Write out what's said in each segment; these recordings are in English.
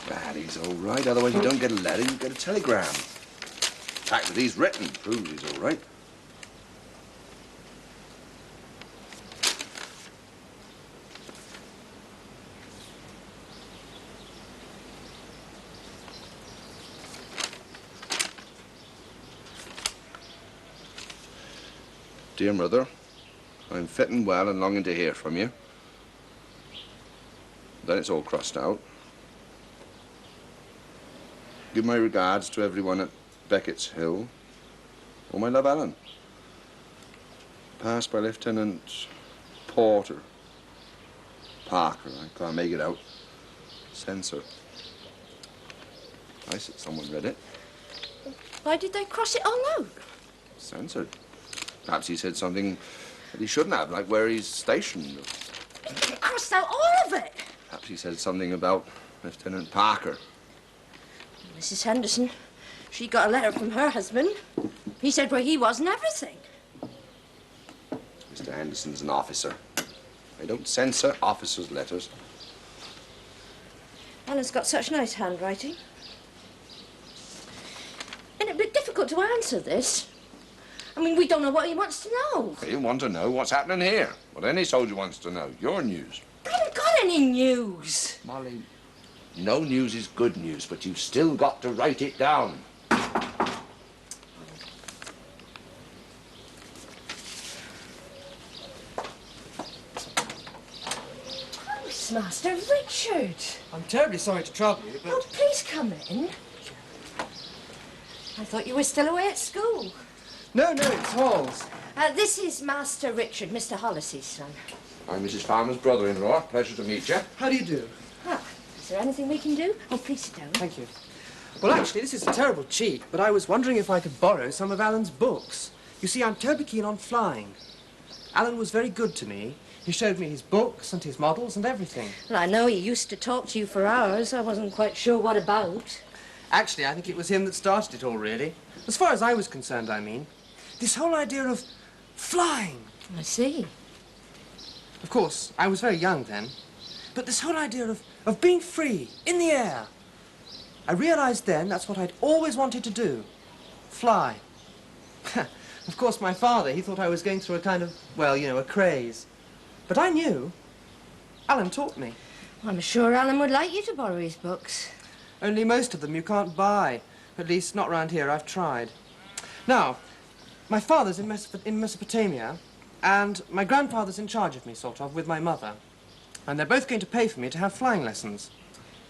Well, he's all right. Otherwise, you don't get a letter, you get a telegram. The fact that he's written proves he's all right. Dear Mother, I'm fitting well and longing to hear from you. Then it's all crossed out. Give my regards to everyone at Beckett's Hill. Oh, my love, Alan. Passed by Lieutenant Porter. Parker, I can't make it out. Censored. I said someone read it. Why did they cross it all out? Censored. Perhaps he said something that he shouldn't have, like where he's stationed. They crossed out all of it. Perhaps he said something about Lieutenant Parker. Mrs. Henderson, she got a letter from her husband. He said where he was and everything. Mr. Henderson's an officer. They don't censor officers' letters. Alan's got such nice handwriting. And it'd be difficult to answer this. I mean, we don't know what he wants to know. They want to know what's happening here. What any soldier wants to know. Your news. I haven't got any news. Molly, no news is good news, but you've still got to write it down. Oh, it's Master Richard. I'm terribly sorry to trouble you, but... Oh, please come in. I thought you were still away at school. No, it's Halls. This is Master Richard, Mr. Hollis's son. I'm Mrs. Farmer's brother-in-law. Pleasure to meet you. How do you do? Ah, is there anything we can do? Oh, please sit down. Thank you. Well, actually, this is a terrible cheat, but I was wondering if I could borrow some of Alan's books. You see, I'm terribly keen on flying. Alan was very good to me. He showed me his books and his models and everything. Well, I know he used to talk to you for hours. I wasn't quite sure what about. Actually, I think it was him that started it all, really. As far as I was concerned, I mean. This whole idea of flying. I see. Of course, I was very young then. But this whole idea of being free, in the air. I realized then that's what I'd always wanted to do. Fly. Of course, my father, he thought I was going through a kind of, well, you know, a craze. But I knew. Alan taught me. I'm sure Alan would like you to borrow his books. Only most of them you can't buy. At least, not round here. I've tried. Now, my father's in Mesopotamia, and my grandfather's in charge of me, sort of, with my mother. And they're both going to pay for me to have flying lessons.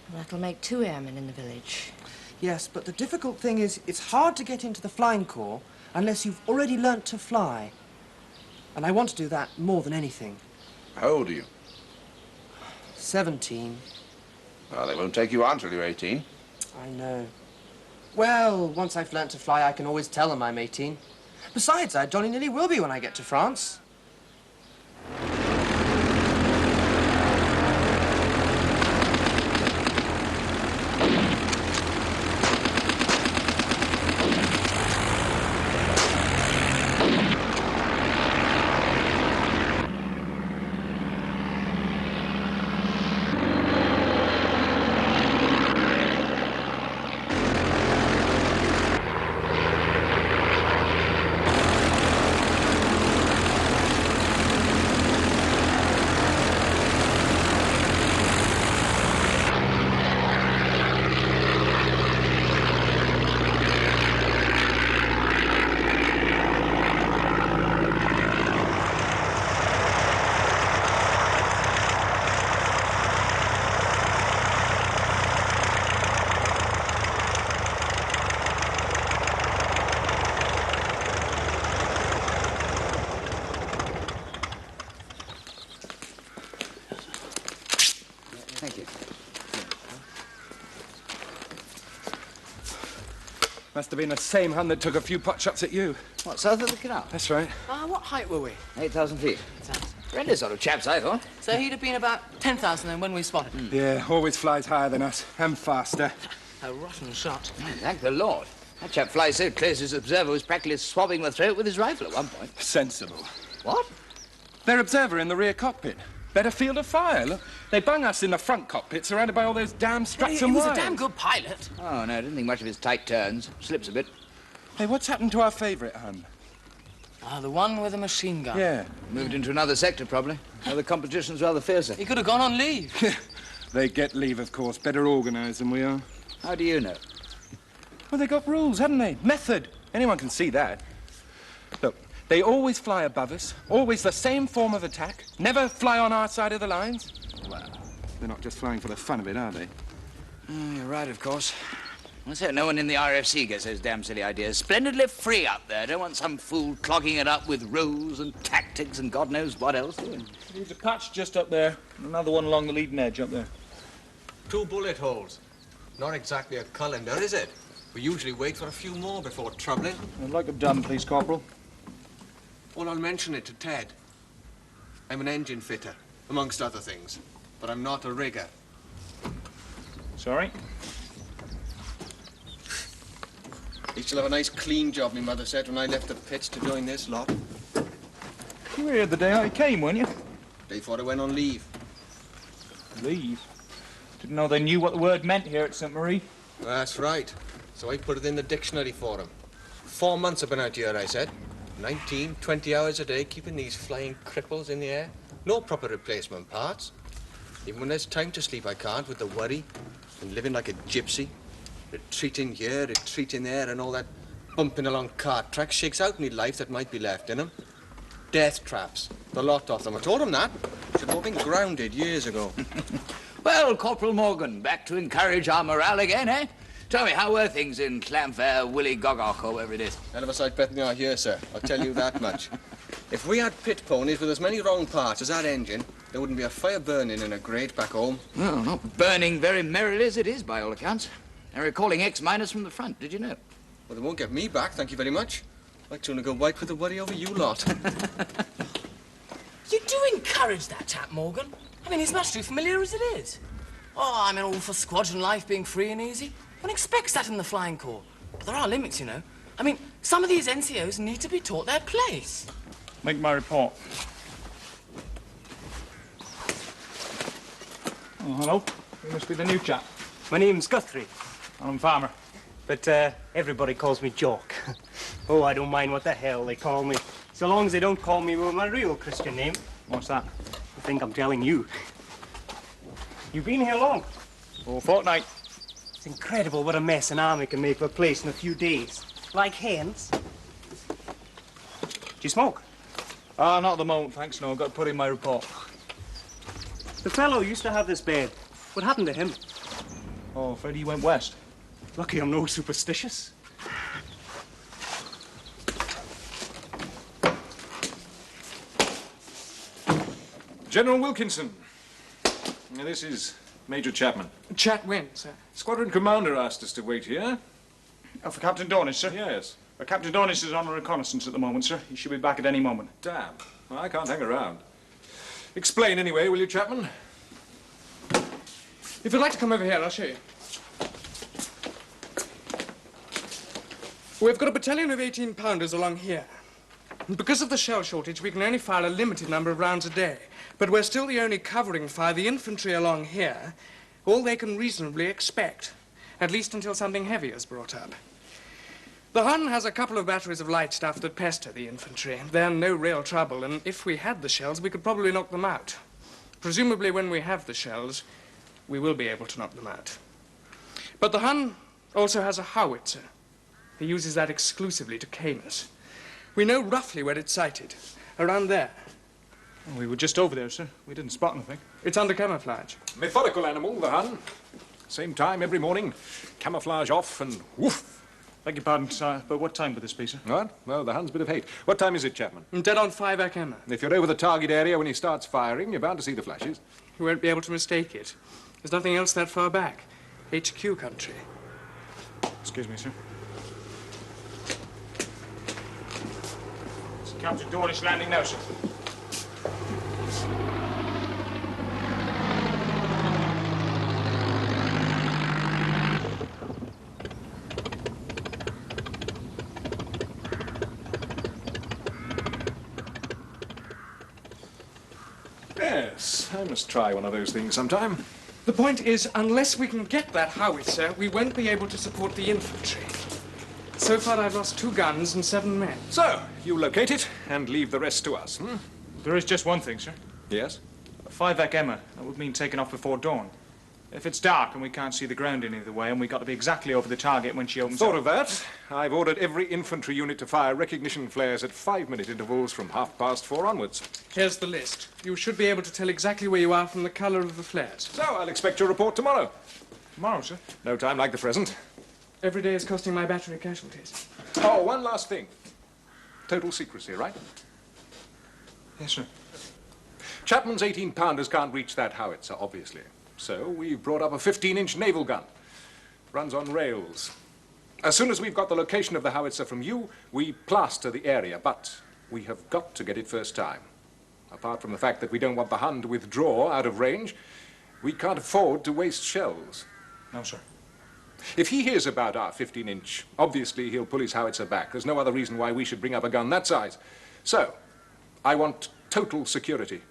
Well, that'll make 2 airmen in the village. Yes, but the difficult thing is it's hard to get into the flying corps unless you've already learnt to fly. And I want to do that more than anything. How old are you? 17. Well, they won't take you on till you're 18. I know. Well, once I've learnt to fly, I can always tell them I'm 18. Besides, I jolly nearly will be when I get to France. Must have been the same hand that took a few pot shots at you. What, south of the canal? That's right. What height were we? 8,000 feet. Horrendous sort of chaps, I thought. So he'd have been about 10,000 then when we spotted him. Yeah, always flies higher than us, and faster. A rotten shot. Thank the Lord. That chap flies so close his observer was practically swabbing the throat with his rifle at one point. Sensible. What? Their observer in the rear cockpit. better field of fire. Look, they bung us in the front cockpit, surrounded by all those damn struts He and was a wires. damn good pilot. Oh, no, I didn't think much of his tight turns. Slips a bit. Hey, what's happened to our favourite Hun? Ah, the one with a machine gun. Yeah. Moved into another sector, probably. Now the competition's rather fiercer. He could have gone on leave. They get leave, of course. Better organised than we are. How do you know? Well, they got rules, haven't they? Method. Anyone can see that. Look, they always fly above us, always the same form of attack, never fly on our side of the lines. Well, they're not just flying for the fun of it, are they? Oh, you're right, of course. Let's hope no one in the RFC gets those damn silly ideas. Splendidly free up there. Don't want some fool clogging it up with rules and tactics and God knows what else, do you? There's a patch just up there, another one along the leading edge up there. 2 bullet holes. Not exactly a colander, is it? We usually wait for a few more before troubling. I'd like them done, please, Corporal. Well, I'll mention it to Ted. I'm an engine fitter, amongst other things. But I'm not a rigger. Sorry? He shall have a nice clean job, my mother said, when I left the pits to join this lot. You were here the day I came, weren't you? Day before I went on leave. Leave? Didn't know they knew what the word meant here at St. Marie. That's right. So I put it in the dictionary for him. 4 months I've been out here, I said. 19, 20 hours a day, keeping these flying cripples in the air. No proper replacement parts. Even when there's time to sleep, I can't with the worry. And living like a gypsy. Retreating here, retreating there, and all that bumping along cart tracks shakes out any life that might be left in them. Death traps, the lot of them. I told him that. Should have all been grounded years ago. Well, Corporal Morgan, back to encourage our morale again, eh? Tell me, how were things in Clanfair, Willy Goggock, or wherever it is? Hell of a sight better than they are here, sir. I'll tell you that much. If we had pit ponies with as many wrong parts as that engine, there wouldn't be a fire burning in a grate back home. Well, not burning very merrily as it is, by all accounts. They're recalling X-minus from the front, did you know? Well, they won't get me back, thank you very much. I'd sooner go white with the worry over you lot. You do encourage that chap, Morgan. I mean, he's much too familiar as it is. Oh, I'm all for squadron life being free and easy. One expects that in the flying corps. But there are limits, you know. I mean, some of these NCOs need to be taught their place. Make my report. Oh, hello. You must be the new chap. My name's Guthrie, I'm Farmer. but everybody calls me Jock. Oh, I don't mind what the hell they call me, so long as they don't call me with my real Christian name. What's that? I think I'm telling you. You've been here long. Oh, fortnight. It's incredible what a mess an army can make of a place in a few days. Like hens. Do you smoke? Ah, not at the moment, thanks. No, I've got to put in my report. The fellow used to have this bed. What happened to him? Oh, Freddie went west. Lucky I'm no superstitious. General Wilkinson. Now, this is Major Chapman. Chat when, sir? Squadron commander asked us to wait here. Oh, for Captain Dornish, sir? Yes. Captain Dornish is on a reconnaissance at the moment, sir. He should be back at any moment. Damn. Well, I can't hang around. Explain anyway, will you, Chapman? If you'd like to come over here, I'll show you. We've got a battalion of 18-pounders along here. And because of the shell shortage, we can only fire a limited number of rounds a day. But we're still the only covering fire the infantry along here, all they can reasonably expect, at least until something heavy is brought up. The Hun has a couple of batteries of light stuff that pester the infantry. They're no real trouble, and if we had the shells, we could probably knock them out. Presumably, when we have the shells, we will be able to knock them out. But the Hun also has a howitzer. He uses that exclusively to cane us. We know roughly where it's sighted, around there. Oh, we were just over there, sir. We didn't spot anything. It's under camouflage. Methodical animal, the Hun. Same time every morning. Camouflage off and woof. Beg your pardon, sir, but what time would this be, sir? What? Well, the Hun's bit of hate. What time is it, Chapman? I'm dead on 5 Emma. If you're over the target area when he starts firing, you're bound to see the flashes. You won't be able to mistake it. There's nothing else that far back. HQ country. Excuse me, sir. It's Captain Dornish landing now, sir. Yes. Yes, I must try one of those things sometime. The point is, unless we can get that howitzer, we won't be able to support the infantry. So far, I've lost 2 guns and 7 men. So, you locate it and leave the rest to us, hmm? There is just one thing, sir. Yes? A 5-Ek Emma. That would mean taking off before dawn. If it's dark and we can't see the ground any other way, and we've got to be exactly over the target when she opens Thought up. of that. I've ordered every infantry unit to fire recognition flares at 5-minute intervals from 4:30 onwards. Here's the list. You should be able to tell exactly where you are from the colour of the flares. So, I'll expect your report tomorrow. Tomorrow, sir? No time like the present. Every day is costing my battery casualties. Oh, one last thing. Total secrecy, right? Yes, sir. Chapman's 18-pounders can't reach that howitzer, obviously. So we've brought up a 15-inch naval gun. Runs on rails. As soon as we've got the location of the howitzer from you, we plaster the area, but we have got to get it first time. Apart from the fact that we don't want the Hun to withdraw out of range, we can't afford to waste shells. No, sir. If he hears about our 15-inch, obviously he'll pull his howitzer back. There's no other reason why we should bring up a gun that size. So, I want total security.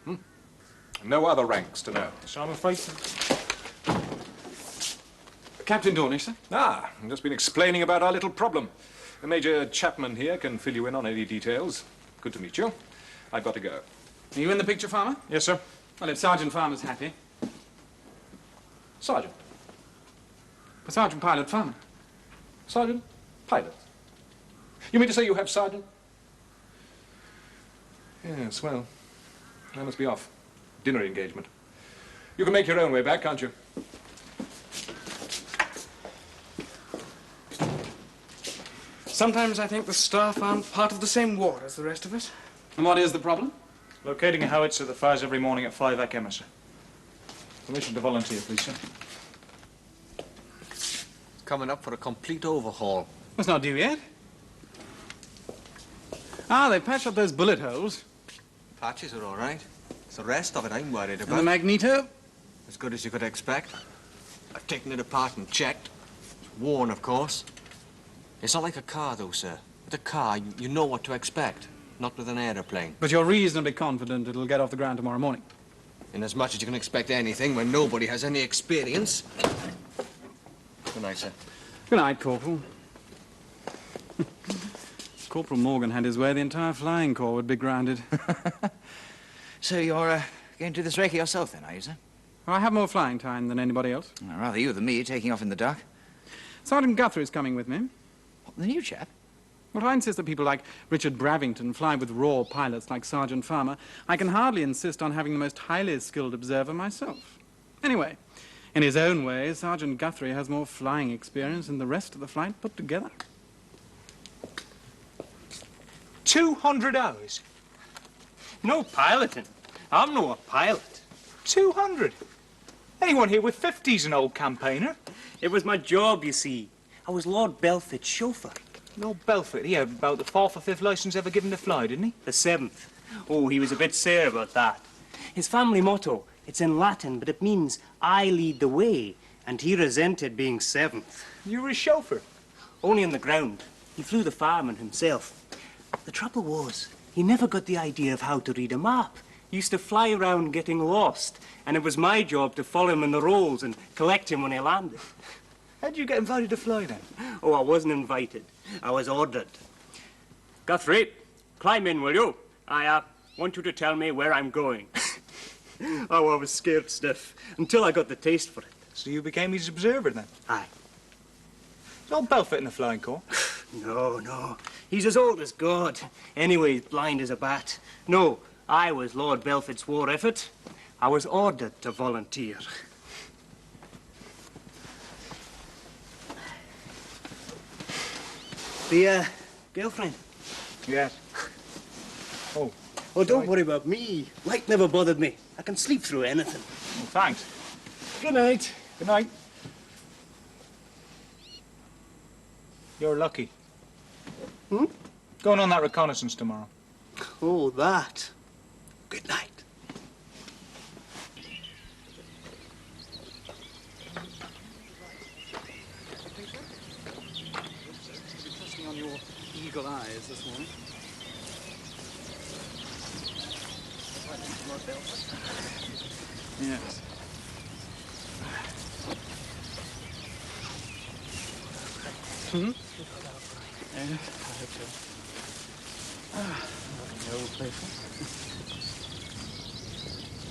No other ranks to know. So I'm afraid... Captain Dornish, sir? Ah, I've just been explaining about our little problem. Major Chapman here can fill you in on any details. Good to meet you. I've got to go. Are you in the picture, Farmer? Yes, sir. Well, if Sergeant Farmer's happy. Sergeant. Sergeant Pilot Farmer. Sergeant Pilot. You mean to say you have Sergeant? Yes, well, I must be off. Dinner engagement. You can make your own way back, can't you? Sometimes I think the staff aren't part of the same war as the rest of us. And what is the problem? Locating a howitzer that fires every morning at 5-Ek Emma, sir. Permission to volunteer, please, sir. Coming up for a complete overhaul. It's not due yet. Ah, they patched up those bullet holes. Patches are all right. It's the rest of it I'm worried And the about. magneto? As good as you could expect. I've taken it apart and checked. It's worn, of course. It's not like a car, though, sir. With a car, you know what to expect. Not with an aeroplane. But you're reasonably confident it'll get off the ground tomorrow morning. In as much as you can expect anything when nobody has any experience. Good night, sir. Good night, Corporal. Corporal Morgan had his way, the entire flying corps would be grounded. So you're going to do this recce yourself then, are you, sir? I have more flying time than anybody else. Well, rather you than me, taking off in the dark. Sergeant Guthrie's coming with me. What, the new chap? Well, I insist that people like Richard Bravington fly with raw pilots like Sergeant Farmer. I can hardly insist on having the most highly skilled observer myself. Anyway, in his own way, Sergeant Guthrie has more flying experience than the rest of the flight put together. 200 hours? No piloting. I'm no a pilot. 200? Anyone here with 50's an old campaigner? It was my job, you see. I was Lord Belford's chauffeur. Lord Belford, he had about the 4th or 5th licence ever given to fly, didn't he? The 7th. Oh, he was a bit sore about that. His family motto, it's in Latin, but it means I lead the way, and he resented being 7th. You were a chauffeur? Only on the ground. He flew the fireman himself. The trouble was, he never got the idea of how to read a map. He used to fly around getting lost, and it was my job to follow him in the rolls and collect him when he landed. How'd you get invited to fly then? Oh, I wasn't invited. I was ordered. Guthrie, climb in, will you? I want you to tell me where I'm going. Oh, I was scared stiff until I got the taste for it. So you became his observer then? Aye. Is old Belford in the flying corps? No. He's as old as God. Anyway, he's blind as a bat. No, I was Lord Belford's war effort. I was ordered to volunteer. The, girlfriend? Yes. Oh. Oh, don't worry about me. Light never bothered me. I can sleep through anything. Well, thanks. Good night. Good night. You're lucky. Going on that reconnaissance tomorrow. Oh, that. Good night. Trusting on your eagle eyes this morning. Yes. Hmm? Yes, I hope so. Lovely old place.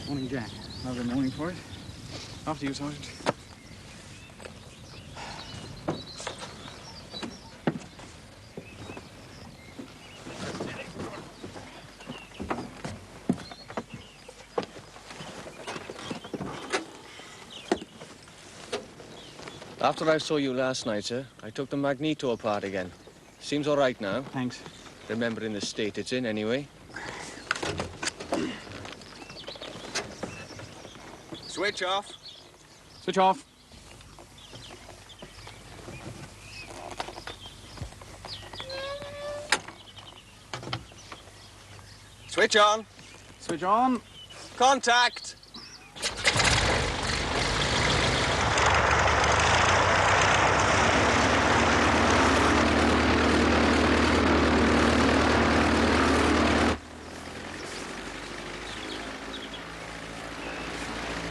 Morning, Jack. Lovely morning for it. After you, Sergeant. After I saw you last night, sir, I took the magneto apart again. Seems all right now. Thanks. Remembering the state it's in, anyway. Switch off. Switch off. Switch on. Switch on. Contact.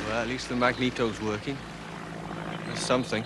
Well, at least the magneto's working. That's something.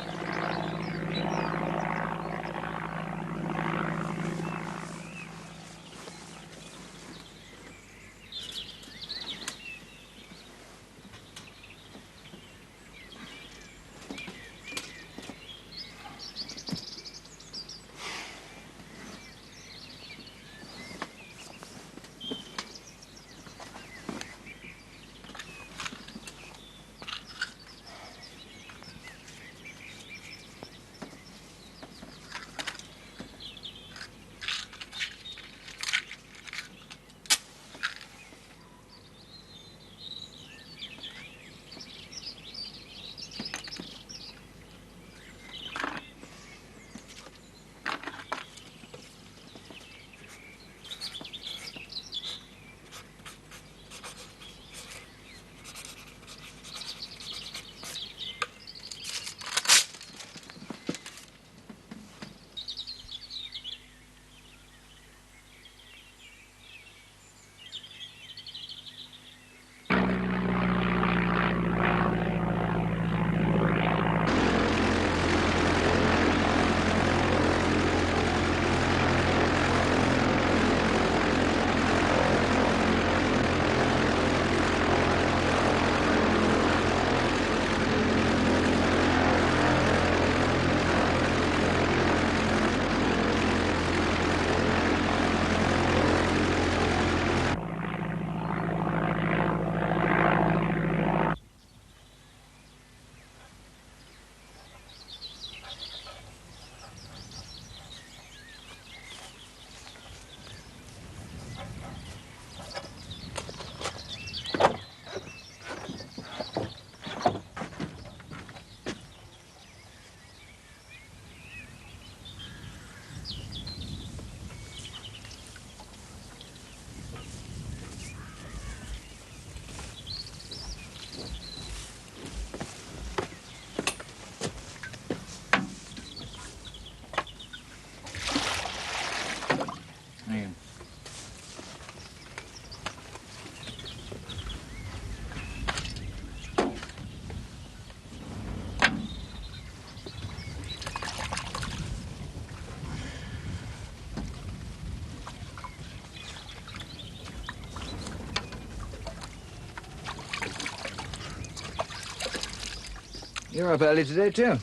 You're up early today, too.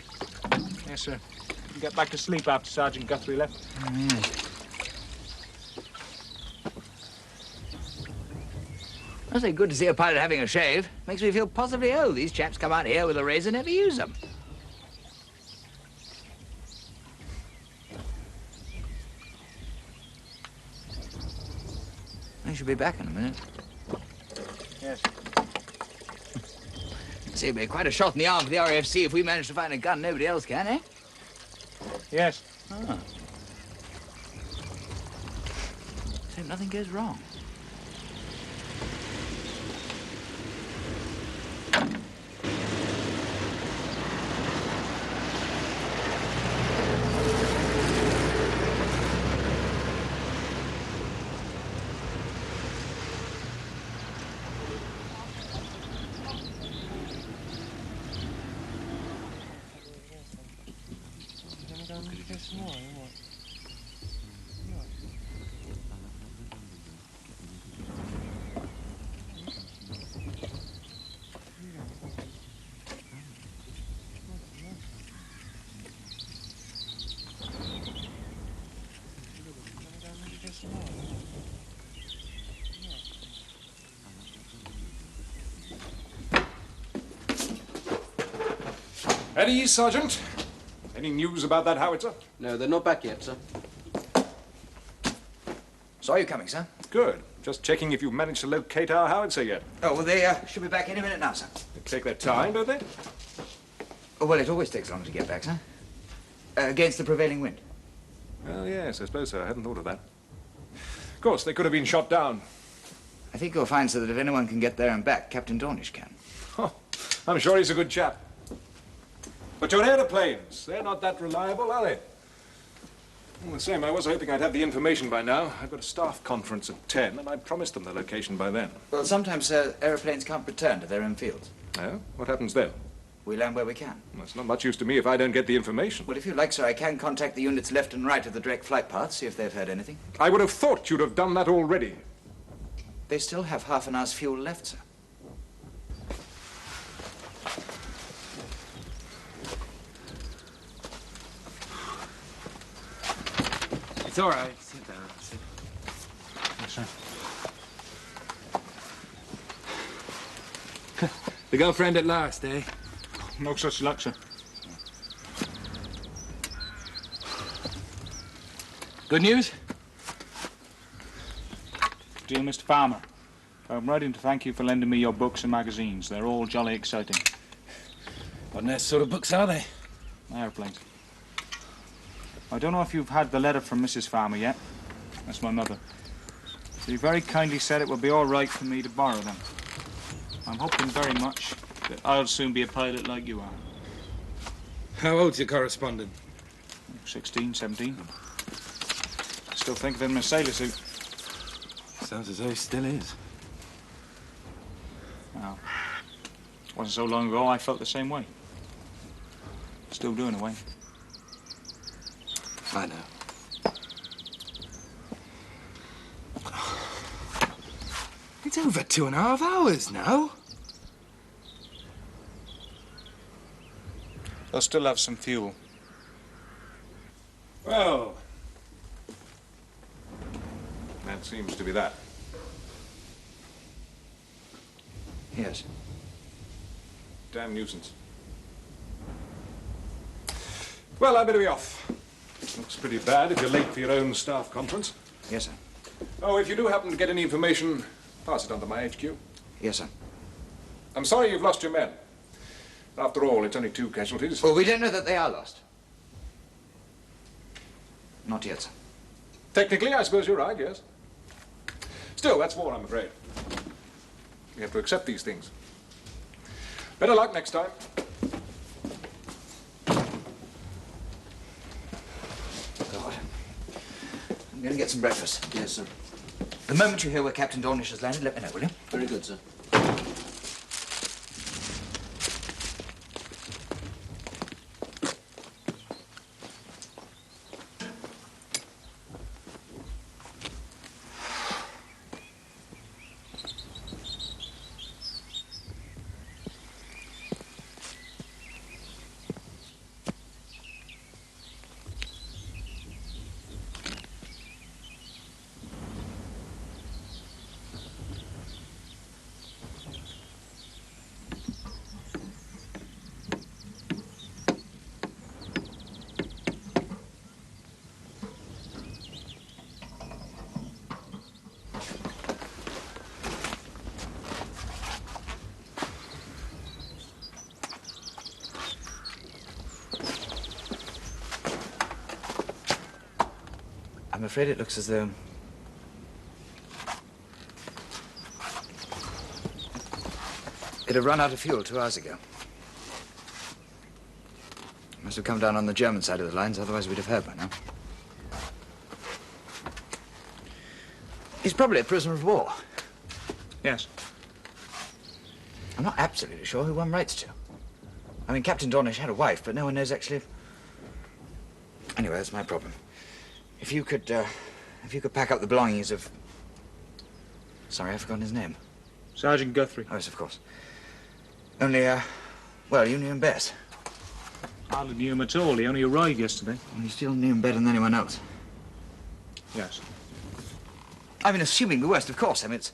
Yes, sir. You get back to sleep after Sergeant Guthrie left. I say, good to see a pilot having a shave. Makes me feel positively old. These chaps come out here with a razor, never use them. I should be back in a minute. Yes. See, it'd be quite a shot in the arm for the RFC if we manage to find a gun nobody else can, eh? Yes. Ah. So nothing goes wrong. At ease, Sergeant. Any news about that howitzer? No, they're not back yet, sir. Saw you coming, sir. Good. Just checking if you've managed to locate our howitzer yet. Oh, well, they should be back any minute now, sir. They take their time, don't they? Oh, well, it always takes long to get back, sir. Against the prevailing wind. Well, yes, I suppose so. I hadn't thought of that. Of course, they could have been shot down. I think you'll find, sir, that if anyone can get there and back, Captain Dornish can. Oh, I'm sure he's a good chap. But your aeroplanes, they're not that reliable, are they? All the same, I was hoping I'd have the information by now. I've got a staff conference at 10, and I promised them the location by then. Well, sometimes, sir, aeroplanes can't return to their own fields. Oh? What happens then? We land where we can. Well, it's not much use to me if I don't get the information. Well, if you like, sir, I can contact the units left and right of the direct flight path, see if they've heard anything. I would have thought you'd have done that already. They still have half an hour's fuel left, sir. It's all right. Sit down. Sit. Yes, sir. The girlfriend at last, eh? No such luck, sir. Good news? Dear Mr. Farmer, I'm writing to thank you for lending me your books and magazines. They're all jolly exciting. What nice sort of books are they? Airplanes. I don't know if you've had the letter from Mrs. Farmer yet. That's my mother. She very kindly said it would be all right for me to borrow them. I'm hoping very much that I'll soon be a pilot like you are. How old's your correspondent? 16, 17. Still think of him in a sailor suit. Sounds as though he still is. Well, wasn't so long ago I felt the same way. Still do in a way. I know. It's over 2.5 hours now. They'll still have some fuel. Well, that seems to be that. Yes. Damn nuisance. Well, I better be off. Looks pretty bad if you're late for your own staff conference. Yes, sir. Oh, if you do happen to get any information, pass it on to my HQ. Yes, sir. I'm sorry you've lost your men. After all, it's only 2 casualties. Well, we don't know that they are lost. Not yet, sir. Technically, I suppose you're right, yes. Still, that's war, I'm afraid. We have to accept these things. Better luck next time. God. I'm going to get some breakfast. Yes, sir. The moment you hear where Captain Dornish has landed, let me know, will you? Very good, sir. I'm afraid it looks as though it had run out of fuel 2 hours ago. Must have come down on the German side of the lines, otherwise we'd have heard by now. He's probably a prisoner of war. Yes. I'm not absolutely sure who one writes to. I mean, Captain Dornish had a wife, but no one knows actually Anyway, that's my problem. If you could pack up the belongings of... Sorry, I've forgotten his name. Sergeant Guthrie. Oh, yes, of course. Only, well, you knew him best. Hardly knew him at all. He only arrived yesterday. Well, you still knew him better than anyone else. Yes. I mean, assuming the worst, of course. I mean, it's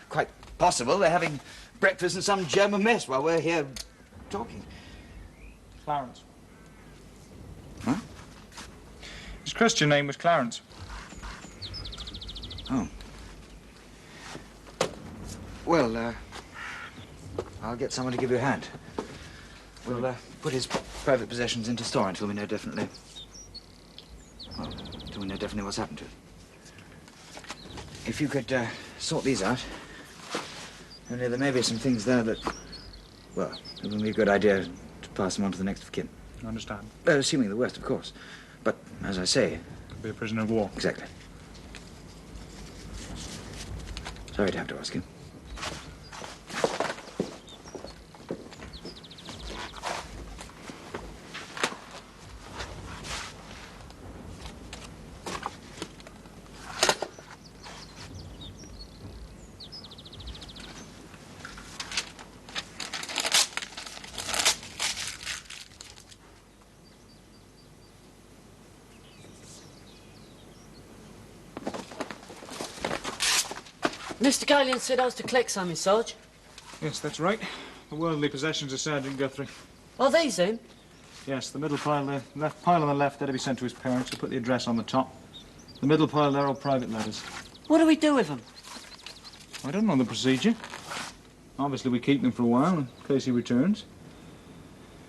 quite possible they're having breakfast in some German mess while we're here talking. Clarence. Huh? His Christian name was Clarence. Oh. Well, I'll get someone to give you a hand. We'll, put his private possessions into store until we know definitely... Well, until we know definitely what's happened to it. If you could, sort these out. Only there may be some things there that... Well, it would be a good idea to pass them on to the next of kin. I understand. Assuming the worst, of course. But, as I say... Could be a prisoner of war. Exactly. Sorry to have to ask you. Mr. Gallion said I was to collect something, Sarge. Yes, that's right. The worldly possessions of Sergeant Guthrie. Are these them? Yes, the middle pile there. Left pile on the left, they're to be sent to his parents. We'll put the address on the top. The middle pile there are private letters. What do we do with them? I don't know the procedure. Obviously, we keep them for a while in case he returns.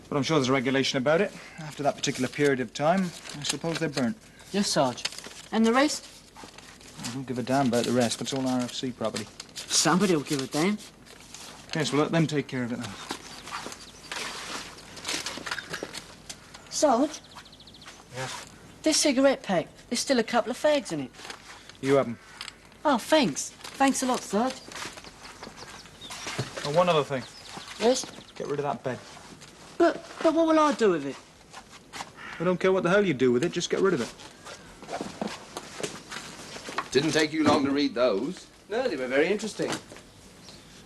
But I'm sure there's a regulation about it. After that particular period of time, I suppose they're burnt. Yes, Sarge. And the rest? I don't give a damn about the rest. It's all RFC property. Somebody will give a damn. Yes, we'll let them take care of it now. Sarge? Yeah? This cigarette pack, there's still a couple of fags in it. You have them. Oh, thanks. Thanks a lot, Sarge. Oh, one other thing. Yes? Get rid of that bed. But what will I do with it? I don't care what the hell you do with it, just get rid of it. Didn't take you long to read those. No, they were very interesting.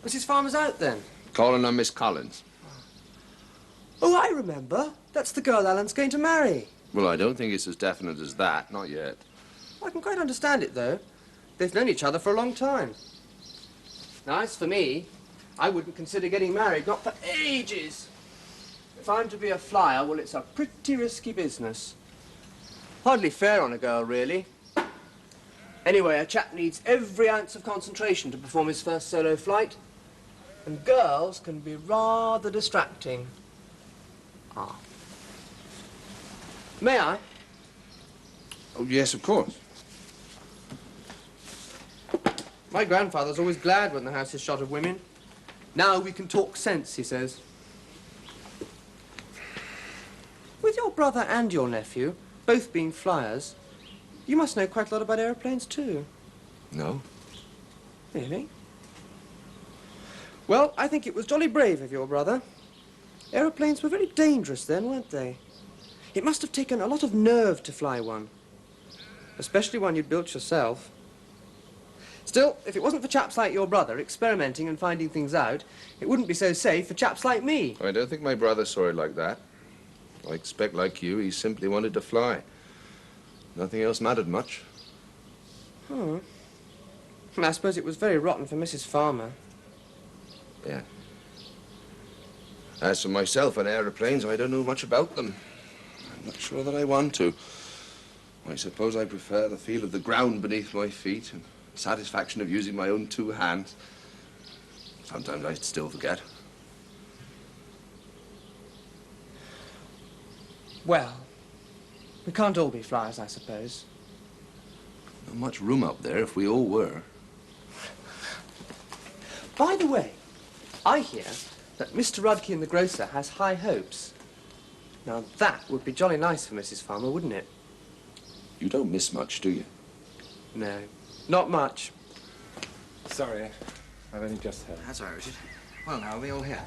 Mrs. Farmer's out then? Calling on Miss Collins. Oh, I remember. That's the girl Alan's going to marry. Well, I don't think it's as definite as that. Not yet. I can quite understand it, though. They've known each other for a long time. Now, as for me, I wouldn't consider getting married, not for ages. If I'm to be a flyer, well, it's a pretty risky business. Hardly fair on a girl, really. Anyway, a chap needs every ounce of concentration to perform his first solo flight. And girls can be rather distracting. Ah. May I? Oh, yes, of course. My grandfather's always glad when the house is shot of women. Now we can talk sense, he says. With your brother and your nephew, both being flyers, you must know quite a lot about aeroplanes, too. No. Really? Well, I think it was jolly brave of your brother. Aeroplanes were very dangerous then, weren't they? It must have taken a lot of nerve to fly one. Especially one you'd built yourself. Still, if it wasn't for chaps like your brother experimenting and finding things out, it wouldn't be so safe for chaps like me. I don't think my brother saw it like that. I expect, like you, he simply wanted to fly. Nothing else mattered much. Hmm. I suppose it was very rotten for Mrs. Farmer. Yeah. As for myself and aeroplanes, I don't know much about them. I'm not sure that I want to. I suppose I prefer the feel of the ground beneath my feet and the satisfaction of using my own two hands. Sometimes I still forget. Well, we can't all be flyers, I suppose. Not much room up there if we all were. By the way, I hear that Mr. Rudkey the grocer has high hopes. Now, that would be jolly nice for Mrs. Farmer, wouldn't it? You don't miss much, do you? No, not much. Sorry, I've only just heard. That's all right, Richard. Well, now, are we all here?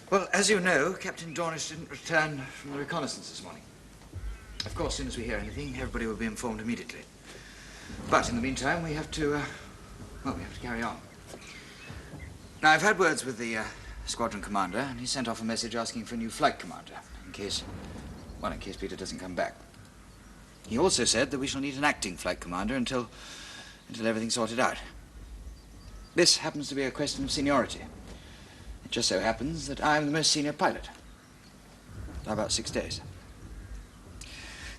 Well, as you know, Captain Dornish didn't return from the reconnaissance this morning. Of course, as soon as we hear anything, everybody will be informed immediately. But in the meantime, we have to, well, we have to carry on. Now, I've had words with the squadron commander, and he sent off a message asking for a new flight commander, in case Peter doesn't come back. He also said that we shall need an acting flight commander until everything's sorted out. This happens to be a question of seniority. It just so happens that I'm the most senior pilot. By about 6 days.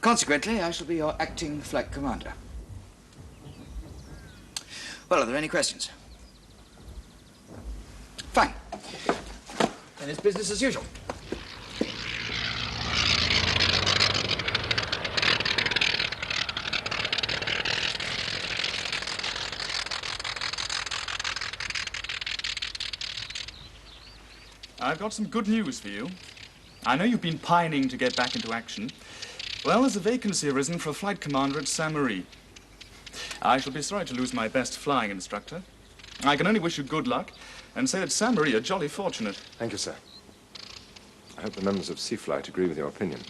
Consequently, I shall be your acting flight commander. Well, are there any questions? Fine. Then it's business as usual. I've got some good news for you. I know you've been pining to get back into action. Well, there's a vacancy arisen for a flight commander at Saint-Marie. I shall be sorry to lose my best flying instructor. I can only wish you good luck and say that Saint-Marie are jolly fortunate. Thank you, sir. I hope the members of Sea Flight agree with your opinion.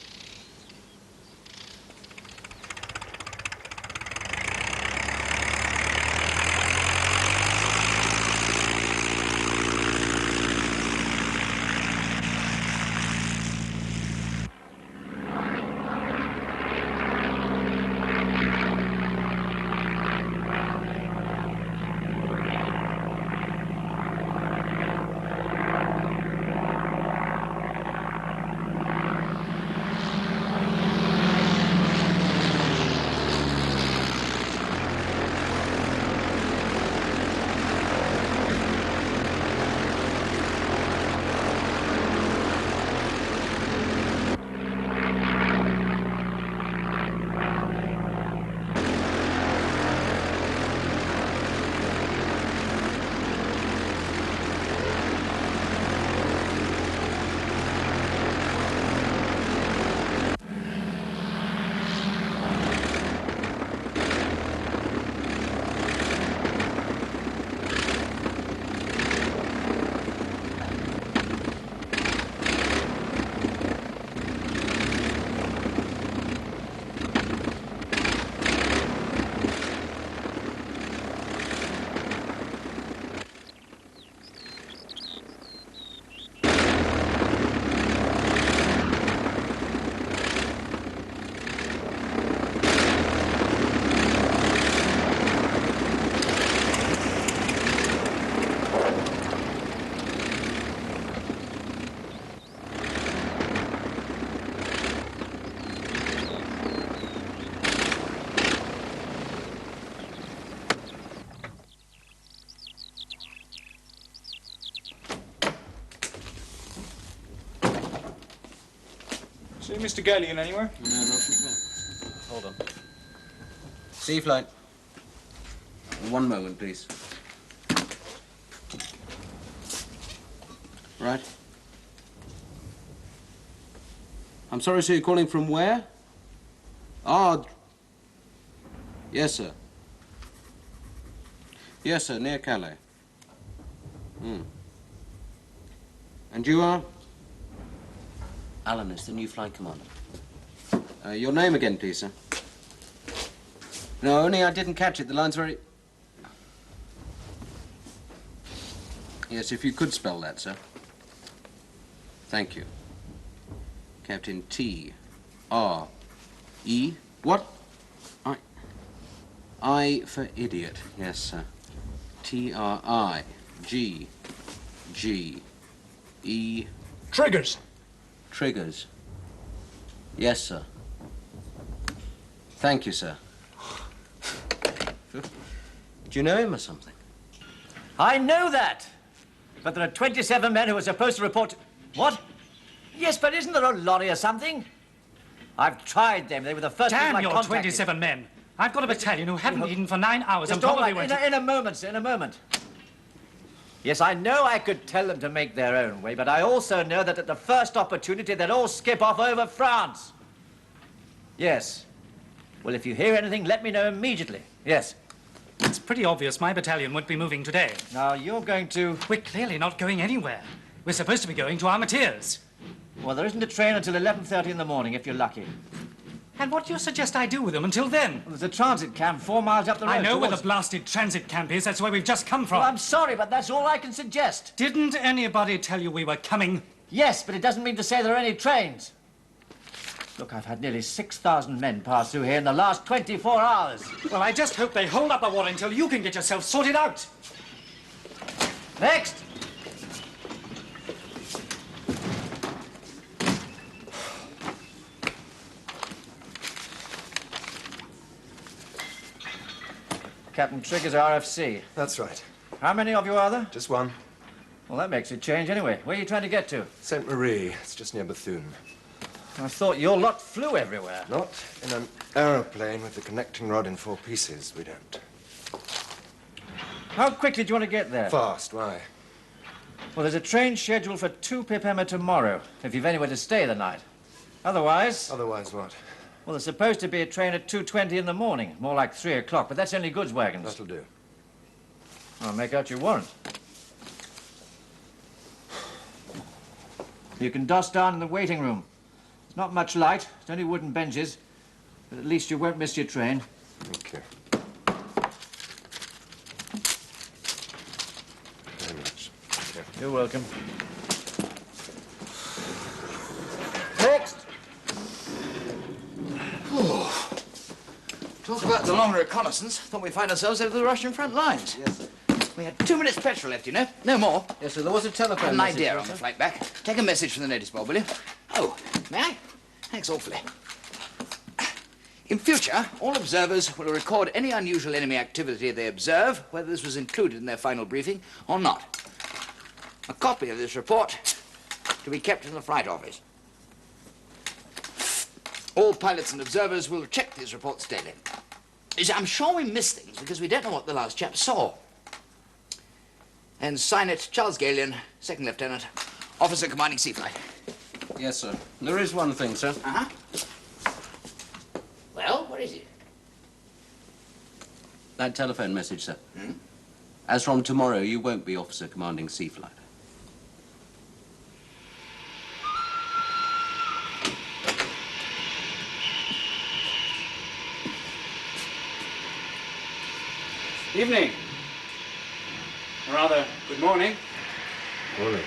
See Mr. Gallion anywhere? No, nothing there. Hold on. Sea Flight. 1 moment, please. Right. I'm sorry, sir, you're calling from where? Ah, yes, sir. Yes, sir, near Calais. And you are? Alan is the new flight commander. Your name again, please, sir. No, only I didn't catch it. The line's very... Yes, if you could spell that, sir. Thank you. Captain T. R. E. What? I for idiot. Yes, sir. T. R. I. G. G. E. Triggers. Triggers. Yes, sir. Thank you, sir. Do you know him or something? I know that! But there are 27 men who are supposed to report... What? Yes, but isn't there a lorry or something? I've tried them. They were the first people I Damn your contacted. 27 men. I've got a battalion who haven't eaten for 9 hours and Just all probably right. won't... In a moment, sir, in a moment. Yes, I know I could tell them to make their own way, but I also know that at the first opportunity they'd all skip off over France. Yes. Well, if you hear anything, let me know immediately. Yes. It's pretty obvious my battalion won't be moving today. Now, you're going to... We're clearly not going anywhere. We're supposed to be going to Armentières. Well, there isn't a train until 11:30 in the morning, if you're lucky. And what do you suggest I do with them until then? Well, there's a transit camp 4 miles up the road. I know where the towards- blasted transit camp is. That's where we've just come from. Well, I'm sorry, but that's all I can suggest. Didn't anybody tell you we were coming? Yes, but it doesn't mean to say there are any trains. Look, I've had nearly 6,000 men pass through here in the last 24 hours. Well, I just hope they hold up the wall until you can get yourself sorted out. Next! Captain Trigger's RFC. That's right. How many of you are there? Just one. Well, that makes a change anyway. Where are you trying to get to? St. Marie. It's just near Bethune. I thought your lot flew everywhere. Not in an aeroplane with the connecting rod in 4 pieces. We don't. How quickly do you want to get there? Fast. Why? Well, there's a train scheduled for 2 p.m. tomorrow, if you've anywhere to stay the night. Otherwise... Otherwise what? Well, there's supposed to be a train at 2:20 in the morning. More like 3 o'clock, but that's only goods wagons. That'll do. I'll make out your warrant. You can doss down in the waiting room. It's not much light. It's only wooden benches. But at least you won't miss your train. Thank you. Very much. Okay. You're welcome. Next! Talk about the long reconnaissance. Thought we'd find ourselves over the Russian front lines. Yes, sir. We had 2 minutes petrol left, you know. No more. Yes, sir, there was a telephone Had an message, idea was on the there? flight back. Take a message from the notice board, will you? Oh, may I? Thanks awfully. In future, all observers will record any unusual enemy activity they observe, whether this was included in their final briefing or not. A copy of this report to be kept in the flight office. All pilots and observers will check these reports daily. You see, I'm sure we missed things because we don't know what the last chap saw. And sign it, Charles Galion, Second Lieutenant, Officer Commanding Sea Flight. Yes, sir. There is one thing, sir. Uh-huh. Well, what is it? That telephone message, sir. Hmm? As from tomorrow, you won't be Officer Commanding Sea Flight. Evening. Or rather, good morning. Morning.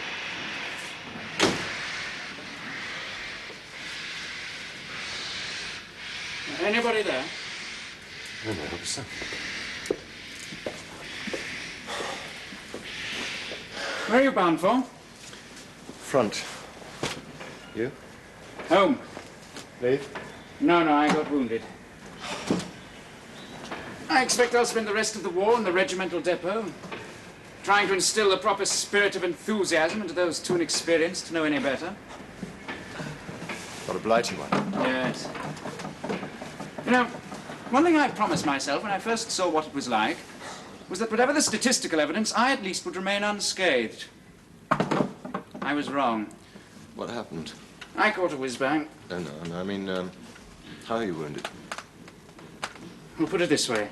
Anybody there? No, no, officer. Where are you bound for? Front. You? Home. Leave? No, I got wounded. I expect I'll spend the rest of the war in the regimental depot, trying to instill the proper spirit of enthusiasm into those too inexperienced to know any better. Not a blighty one. Yes. You know, one thing I promised myself when I first saw what it was like was that whatever the statistical evidence, I at least would remain unscathed. I was wrong. What happened? I caught a whiz-bang. No, I mean, how are you wounded? We'll put it this way.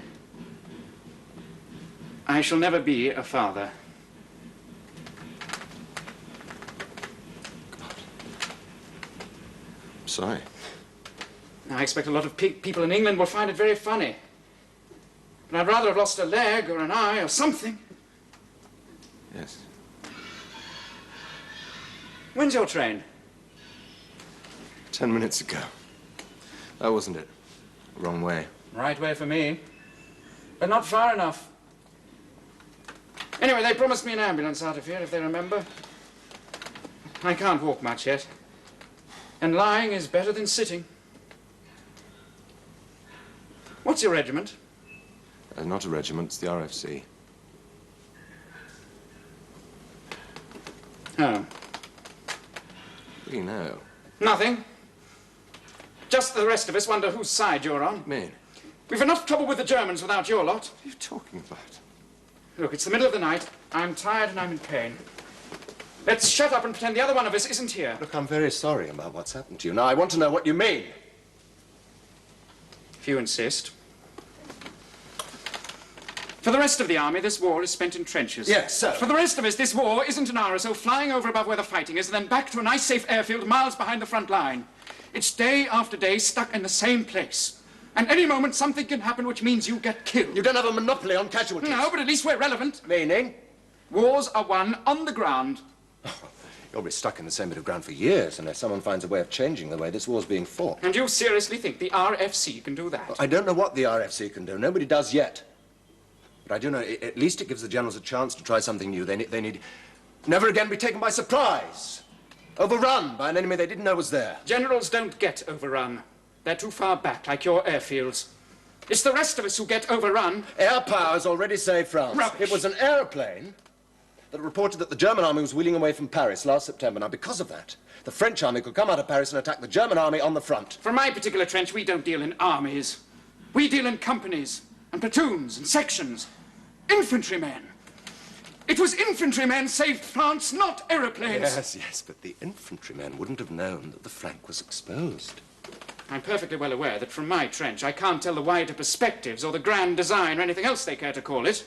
I shall never be a father. Sorry. I expect a lot of people in England will find it very funny. But I'd rather have lost a leg or an eye or something. Yes. When's your train? 10 minutes ago. That wasn't it. Wrong way. Right way for me. But not far enough. Anyway, they promised me an ambulance out of here, if they remember. I can't walk much yet. And lying is better than sitting. What's your regiment? Not a regiment, it's the RFC. Oh. What do you know? Nothing. Just the rest of us wonder whose side you're on. Me? We've enough trouble with the Germans without your lot. What are you talking about? Look, it's the middle of the night. I'm tired and I'm in pain. Let's shut up and pretend the other one of us isn't here. Look, I'm very sorry about what's happened to you. Now, I want to know what you mean. If you insist. For the rest of the army, this war is spent in trenches. Yes, so? For the rest of us, this war isn't an hour or so flying over above where the fighting is and then back to a nice, safe airfield miles behind the front line. It's day after day stuck in the same place. And any moment something can happen which means you get killed. You don't have a monopoly on casualties. No, but at least we're relevant. Meaning? Wars are won on the ground. You'll be stuck in the same bit of ground for years unless someone finds a way of changing the way this war's being fought. And you seriously think the RFC can do that? I don't know what the RFC can do. Nobody does yet. But I do know at least it gives the generals a chance to try something new. They need never again be taken by surprise. Overrun by an enemy they didn't know was there. Generals don't get overrun. They're too far back, like your airfields. It's the rest of us who get overrun. Air power's already saved France. Rubbish. It was an aeroplane that reported that the German army was wheeling away from Paris last September. Now, because of that, the French army could come out of Paris and attack the German army on the front. From my particular trench, we don't deal in armies. We deal in companies and platoons and sections. Infantrymen. It was infantrymen saved France, not aeroplanes. Yes, but the infantrymen wouldn't have known that the flank was exposed. I'm perfectly well aware that from my trench, I can't tell the wider perspectives or the grand design or anything else they care to call it.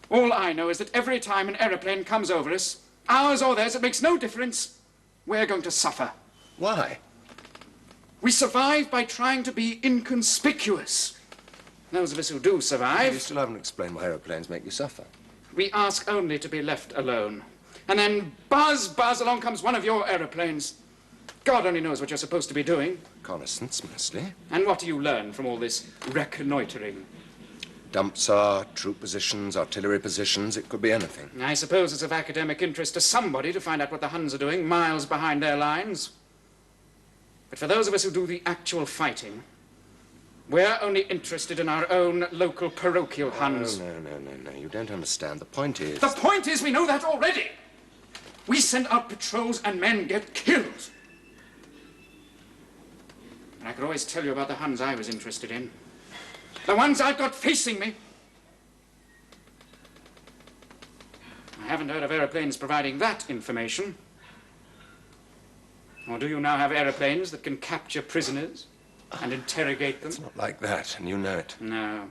All I know is that every time an aeroplane comes over us, ours or theirs, it makes no difference, we're going to suffer. Why? We survive by trying to be inconspicuous. Those of us who do survive... You still haven't explained why aeroplanes make you suffer. We ask only to be left alone. And then buzz, along comes one of your aeroplanes. God only knows what you're supposed to be doing. Reconnaissance, mostly. And what do you learn from all this reconnoitering? Dumps are troop positions, artillery positions, it could be anything. I suppose it's of academic interest to somebody to find out what the Huns are doing miles behind their lines. But for those of us who do the actual fighting, we're only interested in our own local parochial Huns. No, you don't understand. The point is... The point is we know that already. We send out patrols and men get killed. And I could always tell you about the Huns I was interested in. The ones I've got facing me. I haven't heard of aeroplanes providing that information. Or do you now have aeroplanes that can capture prisoners and interrogate them? It's not like that, and you know it. No.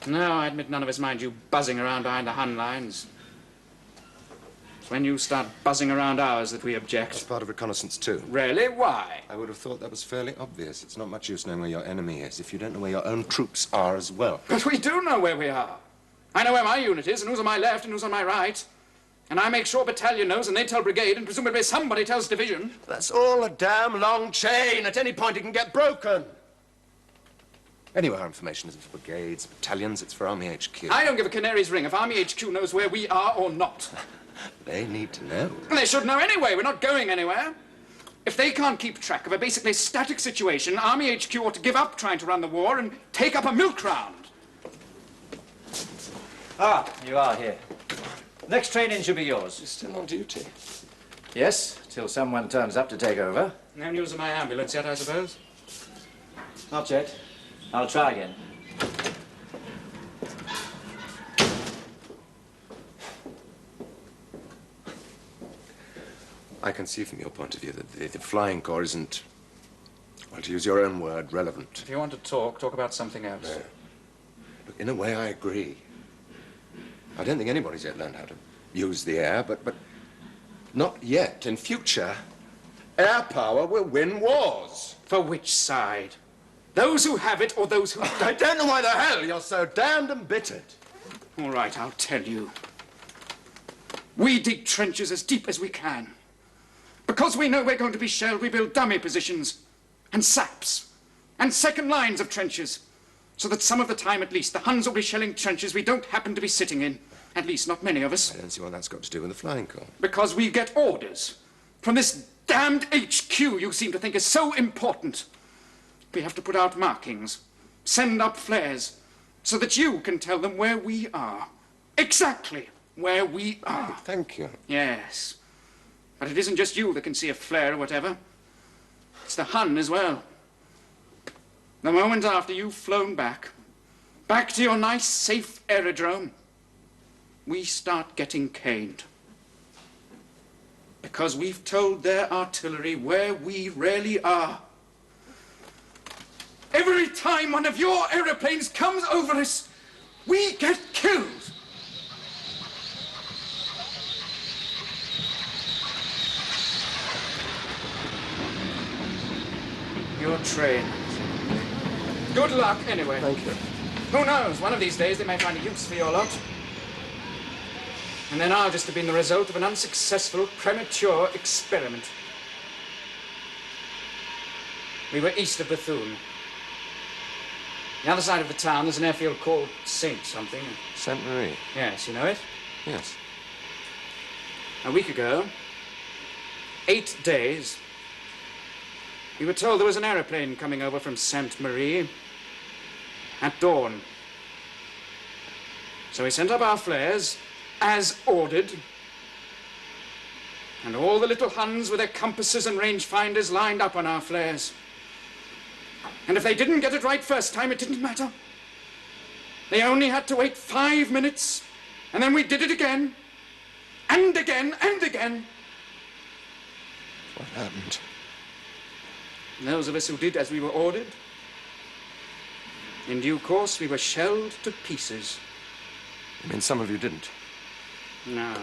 No, I admit none of us mind you buzzing around behind the Hun lines. It's when you start buzzing around ours that we object. That's part of reconnaissance, too. Really? Why? I would have thought that was fairly obvious. It's not much use knowing where your enemy is if you don't know where your own troops are as well. But we do know where we are. I know where my unit is, and who's on my left and who's on my right. And I make sure battalion knows, and they tell brigade, and presumably somebody tells division. That's all a damn long chain. At any point it can get broken. Anyway, our information isn't for brigades, battalions, it's for Army HQ. I don't give a canary's ring if Army HQ knows where we are or not. They need to know. And they should know anyway. We're not going anywhere. If they can't keep track of a basically static situation, Army HQ ought to give up trying to run the war and take up a milk round. Ah, you are here. Next training should be yours. You're still on duty? Yes, till someone turns up to take over. No news of my ambulance yet, I suppose? Not yet. I'll try again. I can see from your point of view that the flying corps isn't, well, to use your own word, relevant. If you want to talk about something else. No. Look, in a way, I agree. I don't think anybody's yet learned how to use the air, but not yet. In future, air power will win wars. For which side? Those who have it or those who don't? I don't know why the hell you're so damned embittered. All right, I'll tell you. We dig trenches as deep as we can. Because we know we're going to be shelled, we build dummy positions and saps and second lines of trenches, so that some of the time at least the Huns will be shelling trenches we don't happen to be sitting in. At least not many of us. I don't see what that's got to do with the flying corps. Because we get orders from this damned HQ you seem to think is so important. We have to put out markings, send up flares, so that you can tell them where we are. Exactly where we are. Oh, thank you. Yes. But it isn't just you that can see a flare or whatever. It's the Hun as well. The moment after you've flown back to your nice, safe aerodrome, we start getting caned. Because we've told their artillery where we really are. Every time one of your aeroplanes comes over us, we get killed. your train. Good luck, anyway. Thank you. Who knows? One of these days they may find a use for your lot. And then I'll just have been the result of an unsuccessful, premature experiment. We were east of Bethune. The other side of the town, there's an airfield called Saint something. Sainte Marie? Yes, you know it? Yes. A week ago, 8 days, we were told there was an aeroplane coming over from Sainte Marie at dawn. So we sent up our flares, as ordered, and all the little Huns with their compasses and rangefinders lined up on our flares. And if they didn't get it right first time, it didn't matter. They only had to wait 5 minutes, and then we did it again, and again, and again. What happened? Those of us who did as we were ordered, in due course, we were shelled to pieces. You mean some of you didn't? No.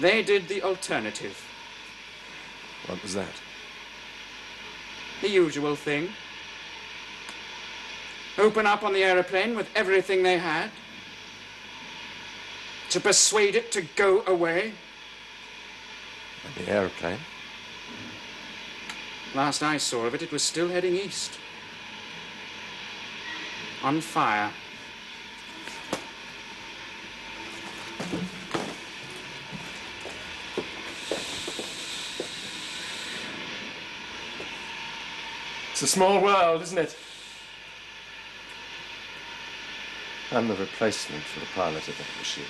They did the alternative. What was that? The usual thing. Open up on the aeroplane with everything they had. To persuade it to go away. And the aeroplane? Last I saw of it, it was still heading east. On fire. It's a small world, isn't it? I'm the replacement for the pilot of that machine.